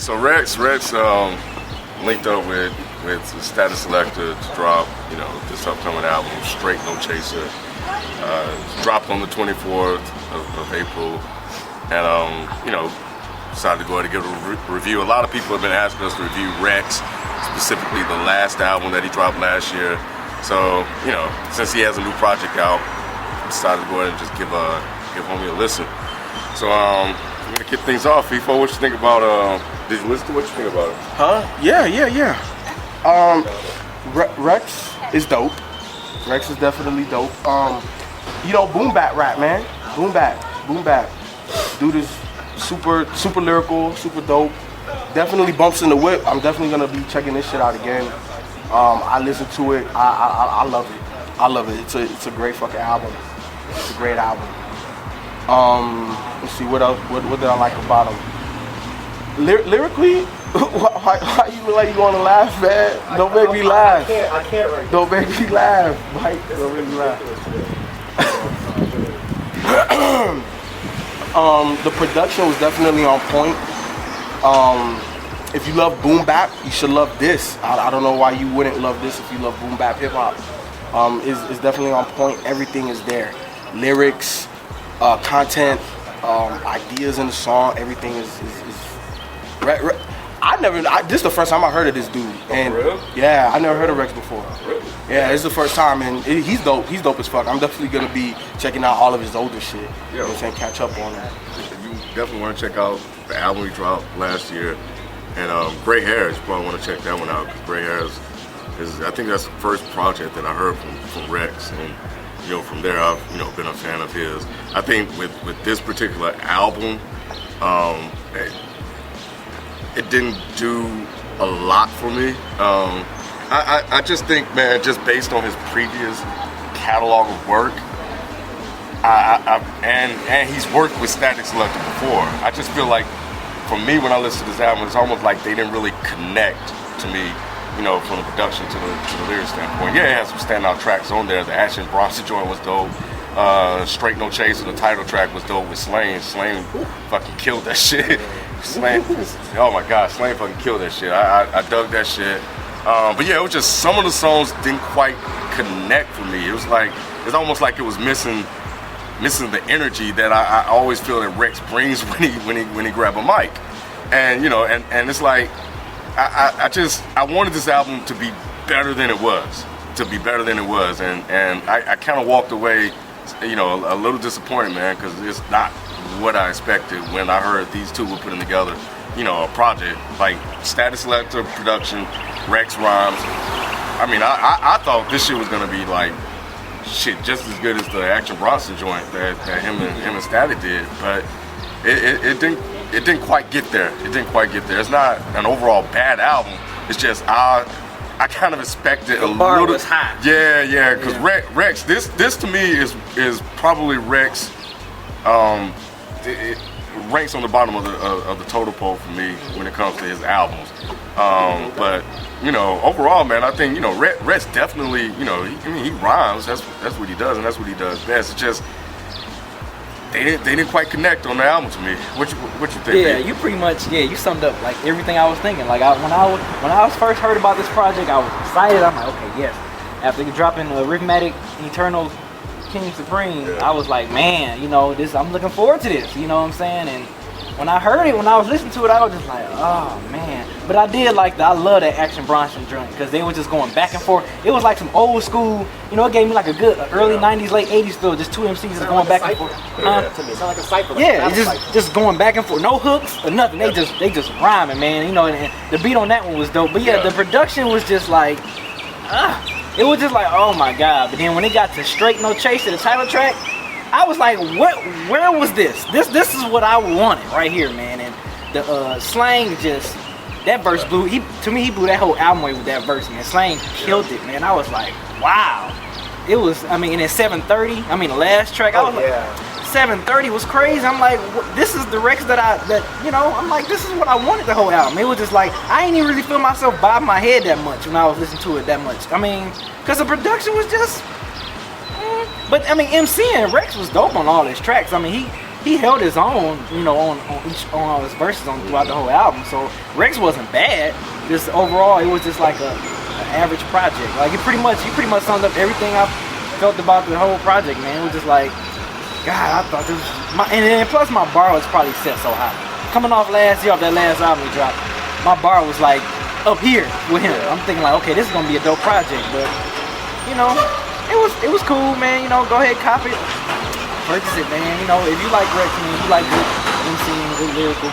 so Reks linked up with Statik Selektah to drop, this upcoming album, Straight No Chaser. Dropped on the 24th of April, and decided to go ahead and give a review. A lot of people have been asking us to review Reks, specifically the last album that he dropped last year. So, since he has a new project out, I decided to go ahead and just give homie a listen. So, I'm gonna kick things off. FIFO, what you think about? Did you listen to what you think about it? Yeah. Reks is dope. Reks is definitely dope. Boom bap rap, man. Boom bap. Dude is super lyrical, super dope. Definitely bumps in the whip. I'm definitely gonna be checking this shit out again. I listen to it. I love it. I love it. It's a great fucking album. It's a great album. Let's see what else. What did I like about him? Lyrically, why you look like you want to laugh, man? Don't make me laugh. I can't right now. Don't make me laugh, Mike. Don't make me laugh. The production was definitely on point. If you love boom bap, you should love this. I don't know why you wouldn't love this if you love boom bap hip hop. Is definitely on point. Everything is there. Lyrics, content, ideas in the song. Everything is this is the first time I heard of this dude. And really? Yeah, I never heard of Reks before. Really? Yeah, this is the first time, and he's dope. He's dope as fuck. I'm definitely gonna be checking out all of his older shit. You know what I'm saying? Catch up on that. You definitely want to check out the album he dropped last year, and Gray Hairs. You probably want to check that one out, because Gray Hairs is, I think that's the first project that I heard from Reks, and from there I've been a fan of his. I think with this particular album, it didn't do a lot for me. I just think, man, just based on his previous catalog of work, and he's worked with Statik Selektah before. I just feel like, for me, when I listen to this album, it's almost like they didn't really connect to me, from the production to the lyrics standpoint. Yeah, it has some standout tracks on there. The Action Bronson joint was dope. Straight No Chaser, the title track, was dope with Slain. Slain fucking killed that shit. Slain, oh my God, Slain fucking killed that shit. I dug that shit. But yeah, it was just some of the songs didn't quite connect for me. It was like, it's almost like it was missing the energy that I always feel that Reks brings when he grab a mic. And and it's like, I wanted this album to be better than it was. And I kind of walked away, a little disappointed, man, because it's not what I expected when I heard these two were putting together, a project like Statik Selektah production, Reks rhymes. I mean, I thought this shit was gonna be like shit just as good as the Action Bronson joint that him and Statik did, but it didn't quite get there. It's not an overall bad album. It's just I kind of expected a bar little. Was high. Yeah, because Reks, this to me is probably Reks. It ranks on the bottom of the total pole for me when it comes to his albums. But overall, man, I think Reks definitely he rhymes. That's what he does, and that's what he does best. It's just they didn't quite connect on the album to me. What you think? Yeah, man? you pretty much you summed up like everything I was thinking. Like when I was first heard about this project, I was excited. I'm like, okay, yes. After dropping Rhythmatic Eternal King Supreme, I was like, man, this. I'm looking forward to this. You know what I'm saying? And when I heard it, when I was listening to it, I was just like, oh man. But I did I love that Action Bronson joint, because they were just going back and forth. It was like some old school, it gave me like a good early 90s, late 80s feel. Just two MCs just going back and forth. To me, it sounded like a cypher. Yeah, it's just going back and forth. No hooks or nothing. They just rhyming, man. And the beat on that one was dope. But yeah, the production was just like, it was just like, oh my God. But then when it got to Straight No Chaser, the title track, I was like, where was this? This is what I wanted right here, man. And the Slang just, that verse blew, he blew that whole album away with that verse, man. Slang killed it, man. I was like, wow. It was, and at 7:30, the last track, I was like, 7:30 was crazy. I'm like, this is the Reks that I'm like, this is what I wanted the whole album. It was just like, I ain't even really feel myself bobbing my head that much when I was listening to it that much. Because the production was just, but emceeing Reks was dope on all his tracks. he held his own, you know, on all his verses throughout the whole album. So Reks wasn't bad. Just overall, it was just like an average project. Like he pretty much summed up everything I felt about the whole project, man. It was just like, God, I thought this was and plus my bar was probably set so high. Coming off last year, off that last album we dropped, my bar was like up here with him. I'm thinking like, okay, this is gonna be a dope project, but you know, it was cool, man. You know, go ahead, cop it, purchase it, man. You know, if you like Reks, man, you like good MCing, good lyrical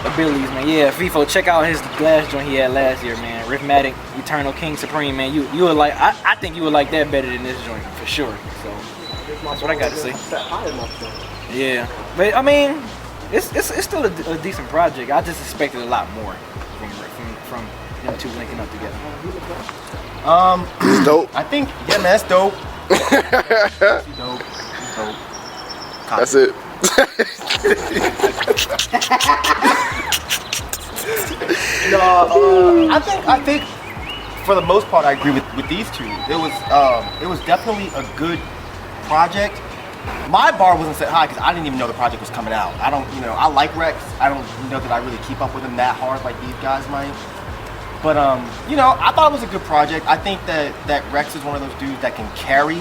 abilities, man. Yeah, FIFO, check out his last joint he had last year, man. Rhythmatic Eternal King Supreme, man. You would like, I think you would like that better than this joint for sure. So that's what I got to say. Yeah, but I mean, it's still a decent project. I just expected a lot more from them two linking up together. It's dope. I think, yeah, man, that's dope. It's dope. That's it. No, I think for the most part I agree with these two. It was definitely a good project. My bar wasn't set high because I didn't even know the project was coming out. I don't, you know, I like Reks. I don't know that I really keep up with him that hard like these guys might. But you know, I thought it was a good project. I think that Reks is one of those dudes that can carry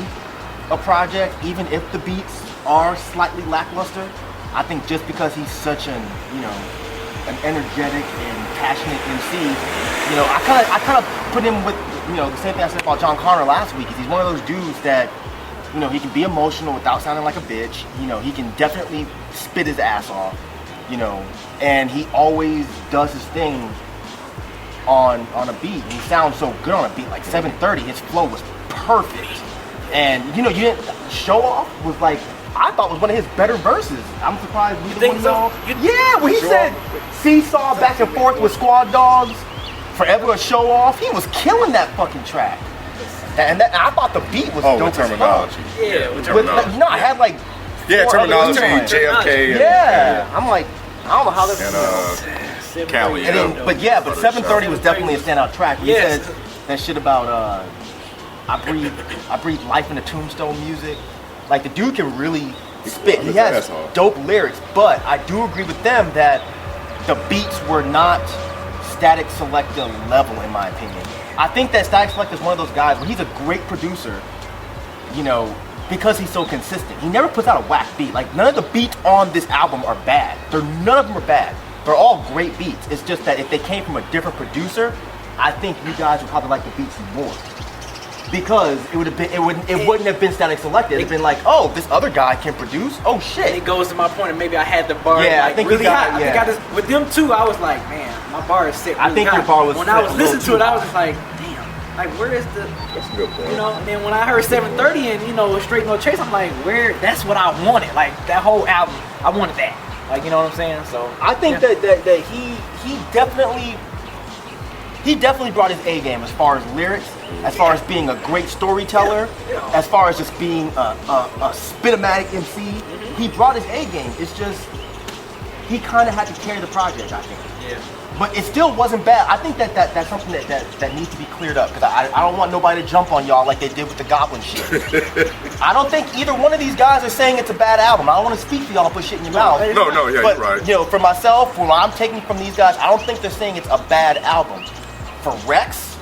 a project even if the beats are slightly lackluster. I think just because he's such an energetic and passionate MC, you know, I kind of put him with, you know, the same thing I said about John Connor last week. Is he's one of those dudes that, you know, he can be emotional without sounding like a bitch. You know, he can definitely spit his ass off, you know, and he always does his thing on a beat. And he sounds so good on a beat. Like 730, his flow was perfect. And, you know, Show Off was like, I thought was one of his better verses. I'm surprised we didn't know. Yeah, when he said seesaw back and forth with Squad Dogs, forever a show off, he was killing that fucking track. And I thought the beat was dope. With terminology. Yeah, with terminology. No, I had like terminology, JFK. Yeah, I'm like, I don't know how this and Cali. And then, but 730 was definitely a standout track. He said that shit about I breathe life into Tombstone music. Like the dude can really spit. He has dope lyrics, but I do agree with them that the beats were not Statik Selektah level in my opinion. I think that Statik Selektah is one of those guys where he's a great producer, you know, because he's so consistent. He never puts out a whack beat. Like none of the beats on this album are bad. None of them are bad. They're all great beats. It's just that if they came from a different producer, I think you guys would probably like the beats more. Because it wouldn't have been Statik Selektah. It'd been like, oh, this other guy can produce. Oh shit! And it goes to my point, and maybe I had the bar. Yeah, like, I think really high. Yeah. I think with them two, I was like, man, my bar is set. Really I think high. your bar was. When I was listening to it, I was just like, damn, like where is the? That's a good point. You know, and then when I heard 730 and you know Straight No Chase, I'm like, where? That's what I wanted. Like that whole album, I wanted that. Like you know what I'm saying? So I think that he definitely brought his A game as far as lyrics, as far as being a great storyteller, as far as just being a spitomatic MC. He brought his A game. It's just he kind of had to carry the project, I think. Yeah. But it still wasn't bad. I think that's something that needs to be cleared up because I don't want nobody to jump on y'all like they did with the Goblin shit. I don't think either one of these guys are saying it's a bad album. I don't want to speak for y'all and put shit in your mouth. No, yeah, but, you're right. You know, for myself, when I'm taking from these guys, I don't think they're saying it's a bad album. For Reks,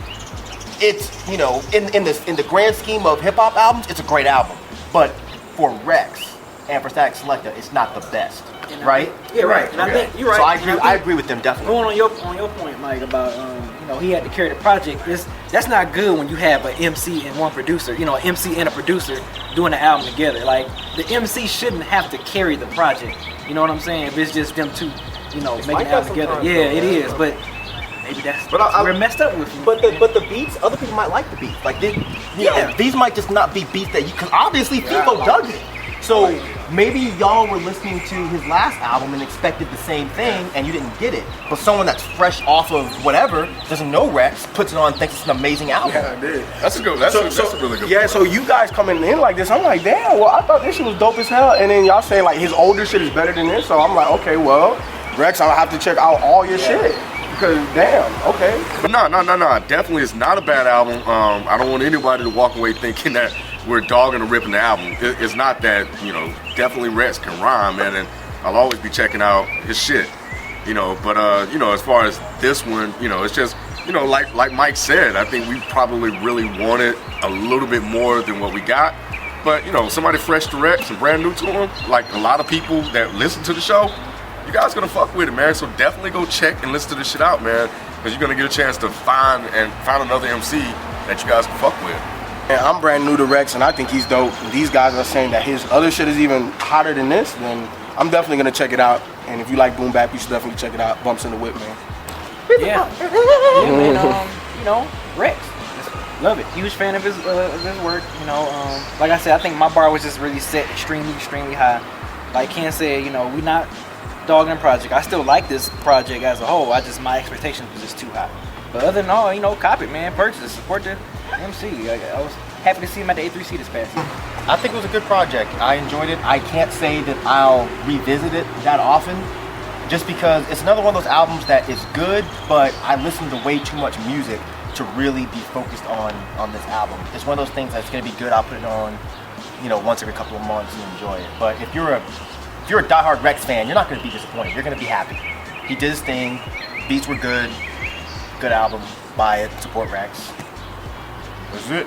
it's, you know, in the grand scheme of hip hop albums, it's a great album. But for Reks and for Statik Selektah, it's not the best, right? Yeah, right. And I think you're right. So I agree with them definitely. Going on your point, Mike, about you know he had to carry the project. That's not good when you have an MC and one producer. You know, an MC and a producer doing the album together. Like the MC shouldn't have to carry the project. You know what I'm saying? If it's just them two, you know, making the album together. Yeah, it is. But maybe that's we're messed up with. But the beats, other people might like the beats. Like this, you know, these might just not be beats that you. Because obviously, FIFO dug it. So maybe y'all were listening to his last album and expected the same thing, and you didn't get it. But someone that's fresh off of whatever, doesn't know Reks, puts it on, thinks it's an amazing album. Yeah, I did. That's a really good. Yeah, point. so you guys coming in like this, I'm like, damn. Well, I thought this shit was dope as hell, and then y'all say like his older shit is better than this. So I'm like, okay, well, Reks, I'll have to check out all your shit. Because damn, okay. But no. Definitely, it's not a bad album. I don't want anybody to walk away thinking that we're dogging or ripping the album. It's not that, you know, definitely Reks can rhyme, man, and I'll always be checking out his shit, you know. But you know, as far as this one, you know, it's just, you know, like Mike said, I think we probably really wanted a little bit more than what we got. But, you know, somebody fresh to Reks and brand new to him, like a lot of people that listen to the show, you guys gonna fuck with it, man. So definitely go check and listen to this shit out, man, because you're gonna get a chance to find another MC that you guys can fuck with. And I'm brand new to Reks, and I think he's dope. These guys are saying that his other shit is even hotter than this, then I'm definitely gonna check it out. And if you like boom bap, you should definitely check it out. Bumps in the Whip, man. Yeah, man. You know, Reks. Love it. Huge fan of his work. You know, like I said, I think my bar was just really set extremely high. Like Ken said, you know, we not dogging the project. I still like this project as a whole. My expectations was just too high. But other than all, you know, cop it, man. Purchase, support the MC. I was happy to see him at the A3C this past year. I think it was a good project. I enjoyed it. I can't say that I'll revisit it that often, just because it's another one of those albums that is good, but I listen to way too much music to really be focused on this album. It's one of those things that's gonna be good. I'll put it on, you know, once every couple of months and enjoy it. But if you're a diehard Reks fan, you're not gonna be disappointed. You're gonna be happy. He did his thing. Beats were good. Good album. Buy it. Support Reks. That's it.